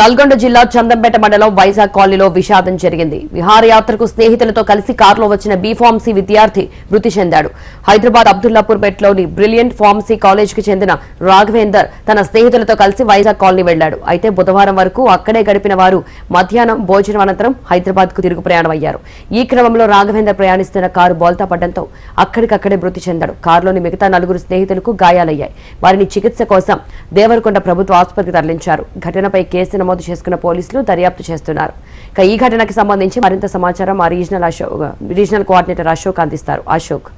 నల్గొండ జిల్లా చందంపేట మండలం వైజాగ్ కాలనీలో విషాదం జరిగింది. విహారయాత్రకు స్నేహితులతో కలిసి కారులో వచ్చిన బి.ఫార్మసీ విద్యార్థి మృతి చెందాడు. హైదరాబాద్ అబ్దుల్లాపూర్ పేటలోని బ్రిలియంట్ ఫార్మసీ కాలేజ్ కి చెందిన రాఘవేందర్ తన స్నేహితులతో కలిసి వైజాగ్ కాలనీ వెళ్లాడు. అయితే బుధవారం వరకు అక్కడే గడిపిన వారు మధ్యాహ్నం భోజనం అనంతరం హైదరాబాద్ కు తిరుగు ప్రయాణమయ్యారు. ఈ క్రమంలో రాఘవేందర్ ప్రయాణిస్తున్న కారు బోల్తా పడడంతో అక్కడికక్కడే మృతి చెందాడు. కారులోని మిగతా 4 స్నేహితులకు గాయాలయ్యాయి. వారిని చికిత్స కోసం దేవరకొండ ప్రభుత్వ ఆసుపత్రికి తరలించారు. ఘటనపై కేసు నమోదు చేసుకున్న పోలీసులు దర్యాప్తు చేస్తున్నారు. ఈ ఘటనకు సంబంధించి మరింత సమాచారం మా రీజనల్ కోఆర్డినేటర్ అశోక్ అందిస్తారు. అశోక్.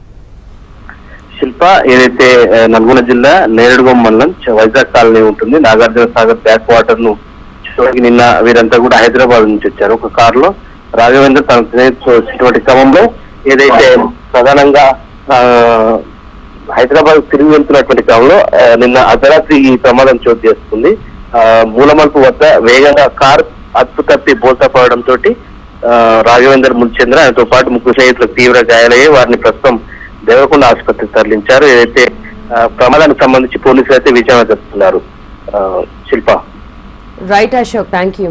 శిల్ప, ఏదైతే నల్గొండ జిల్లా నేరేడుగొమ్మ మండలం వైజాగ్ కాలనీ ఉంటుంది, నాగార్జున సాగర్ బ్యాక్ వాటర్ ను నిన్న వీరంతా కూడా హైదరాబాద్ నుంచి వచ్చారు. ఒక కారులో రాఘవేంద్ర తన స్నేహితున్నటువంటి క్రమంలో ఏదైతే ప్రధానంగా హైదరాబాద్ తిరిగి వెళ్తున్నటువంటి క్రమంలో నిన్న అర్ధరాత్రి ఈ ప్రమాదం చోటు చేసుకుంది. మూలమలుపు వద్ద వేగంగా కార్ అదుపు తప్పి బోల్తా పడడంతో రాఘవేందర్ మృతి చెందిన ఆయనతో పాటు 3 స్నేహితులకు తీవ్ర గాయాలయ్యాయి. వారిని ప్రస్తుతం దేవరకొండ ఆసుపత్రికి తరలించారు. ఏదైతే ప్రమాదానికి సంబంధించి పోలీసులు అయితే విచారణ జరుపుతున్నారు. Shilpa. Right Ashok, thank you.